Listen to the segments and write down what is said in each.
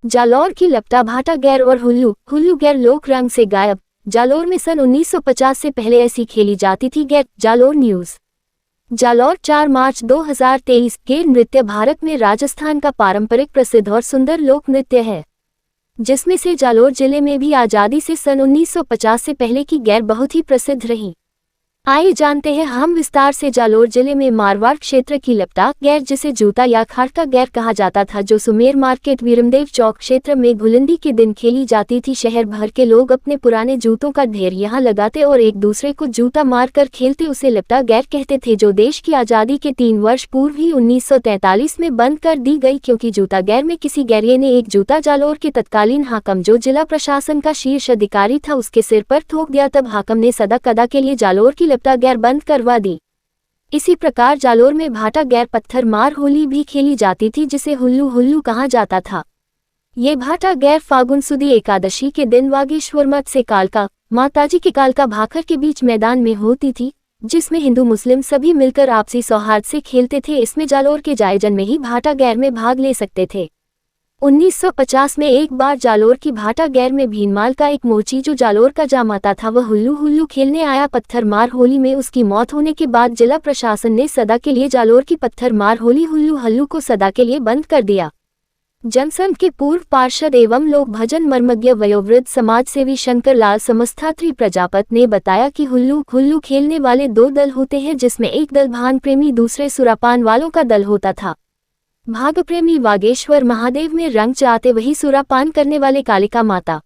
जालौर की लपटा भाटा गैर और हुल्लू गैर लोक रंग से गायब। जालौर में सन 1950 से पहले ऐसी खेली जाती थी गैर। जालौर न्यूज़। जालौर 4 मार्च 2023। गैर नृत्य भारत में राजस्थान का पारंपरिक प्रसिद्ध और सुंदर लोक नृत्य है, जिसमें से जालौर जिले में भी आज़ादी से सन 1950 से पहले की गैर बहुत ही प्रसिद्ध रही। आइए जानते हैं हम विस्तार से। जालौर जिले में मारवाड़ क्षेत्र की लपटा गैर, जिसे जूता या खाटका गैर कहा जाता था, जो सुमेर मार्केट वीरमदेव चौक क्षेत्र में घुलंडी के दिन खेली जाती थी। शहर भर के लोग अपने पुराने जूतों का ढेर यहाँ लगाते और एक दूसरे को जूता मारकर खेलते। उसे लपटा गैर कहते थे, जो देश की आज़ादी के 3 वर्ष पूर्व ही 1943 में बंद कर दी गई, क्योंकि जूता गैर में किसी गैरिये ने एक जूता जालौर के तत्कालीन हाकम, जो जिला प्रशासन का शीर्ष अधिकारी था, उसके सिर पर ठोक दिया। तब हाकम ने सदा कदा के लिए जालौर की लपटा गैर बंद करवा दी। इसी प्रकार जालौर में भाटा गैर पत्थर मार होली भी खेली जाती थी, जिसे हुल्लू कहा जाता था। ये भाटा गैर फागुन सुदी एकादशी के दिन वागेश्वर मठ से कालका माताजी के कालका भाखर के बीच मैदान में होती थी, जिसमें हिंदू मुस्लिम सभी मिलकर आपसी सौहार्द से खेलते थे। इसमें जालौर के जायजन में ही भाटा गैर में भाग ले सकते थे। 1950 में एक बार जालौर की भाटा गैर में भीनमाल का एक मोची, जो जालौर का जामाता था, वह हुल्लू खेलने आया पत्थर मार होली में। उसकी मौत होने के बाद जिला प्रशासन ने सदा के लिए जालौर की पत्थर मार होली हुल्लू को सदा के लिए बंद कर दिया। जनसंघ के पूर्व पार्षद एवं लोक भजन मर्मज्ञ वयोवृद्ध समाज सेवी शंकर लाल समस्थात्री प्रजापत ने बताया कि हुल्लू खेलने वाले 2 दल होते हैं, जिसमें एक दल भांग प्रेमी, दूसरे सुरापान वालों का दल होता था। भाग प्रेमी वागेश्वर महादेव में रंग चाहते, वही सुरापान करने वाले कालिका माता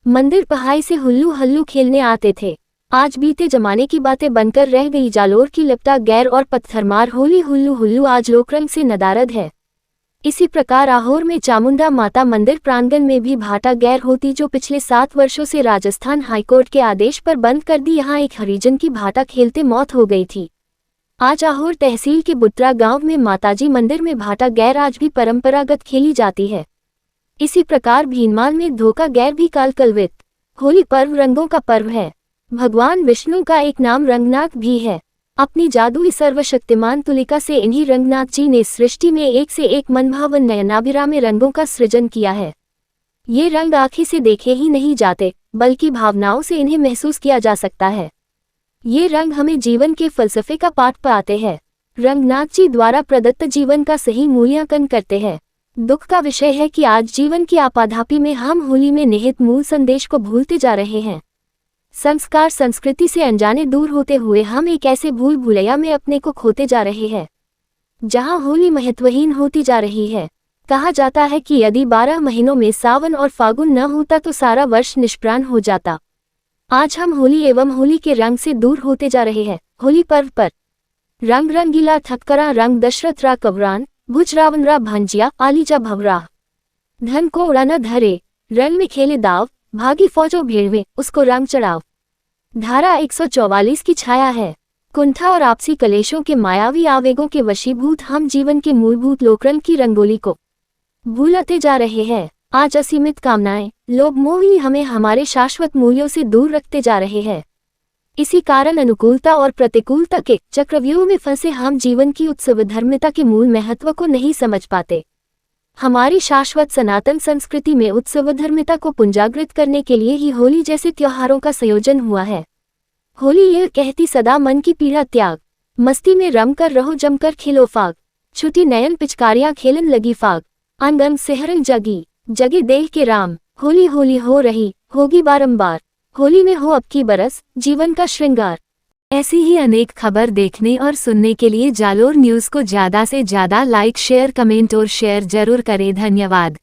मंदिर पहाई से हुल्लू खेलने आते थे। आज बीते जमाने की बातें बनकर रह गई। जालौर की लपटा गैर और पत्थरमार होली हुल्लू आज लोकरंग से नदारद है। इसी प्रकार आहोर में चामुंडा माता मंदिर प्रांगण में भी भाटा गैर होती, जो पिछले 7 वर्षों से राजस्थान हाईकोर्ट के आदेश पर बंद कर दी। यहाँ एक हरिजन की भाटा खेलते मौत हो गई थी। आज आहोर तहसील के बुट्रा गांव में माताजी मंदिर में भाटा गैर आज भी परंपरागत खेली जाती है। इसी प्रकार भीनमाल में धोखा गैर भी कालकलवित। होली पर्व रंगों का पर्व है। भगवान विष्णु का एक नाम रंगनाथ भी है। अपनी जादुई सर्वशक्तिमान तुलिका से इन्हीं रंगनाथ जी ने सृष्टि में एक से एक मनभावन नयनाभिरामी रंगों का सृजन किया है। ये रंग आँखी से देखे ही नहीं जाते, बल्कि भावनाओं से इन्हें महसूस किया जा सकता है। ये रंग हमें जीवन के फलसफे का पाठ पाते हैं। रंगनाथ जी द्वारा प्रदत्त जीवन का सही मूल्यांकन करते हैं। दुख का विषय है कि आज जीवन की आपाधापी में हम होली में निहित मूल संदेश को भूलते जा रहे हैं। संस्कार संस्कृति से अनजाने दूर होते हुए हम एक ऐसे भूल भुलैया में अपने को खोते जा रहे हैं, जहां होली महत्वहीन होती जा रही है। कहा जाता है कि यदि 12 महीनों में सावन और फागुन न होता तो सारा वर्ष निष्प्राण हो जाता। आज हम होली एवं होली के रंग से दूर होते जा रहे हैं। होली पर्व पर रंग रंगीला थक्करा रंग दशरथ रा कवरान भुज रावण रा भांजिया आलीजा भवरा धन को उड़ा न धरे रंग में खेले दाव भागी फौजों भेड़वे उसको रंग चढ़ाव। धारा 144 की छाया है। कुंठा और आपसी कलेशों के मायावी आवेगों के वशीभूत हम जीवन के मूलभूत लोकरंग की रंगोली को भूलते जा रहे हैं। आज असीमित कामनाएं, लोभ मोह ही हमें हमारे शाश्वत मूल्यों से दूर रखते जा रहे हैं। इसी कारण अनुकूलता और प्रतिकूलता के चक्रव्यूह में फंसे हम जीवन की उत्सव धर्मिता के मूल महत्व को नहीं समझ पाते। हमारी शाश्वत सनातन संस्कृति में उत्सव धर्मिता को पुंजागृत करने के लिए ही होली जैसे त्योहारों का संयोजन हुआ है। होली यह कहती सदा मन की पीड़ा त्याग, मस्ती में रम कर रहो जमकर खिलो फाग, छुटी नयन पिचकारियां खेलन लगी फाग, अंगम सेहरन जगी जगे देह के राम। होली होली हो रही होगी बारंबार, होली में हो अब की बरस जीवन का श्रृंगार। ऐसी ही अनेक खबर देखने और सुनने के लिए जालौर न्यूज़ को ज़्यादा से ज़्यादा लाइक शेयर कमेंट और शेयर जरूर करें। धन्यवाद।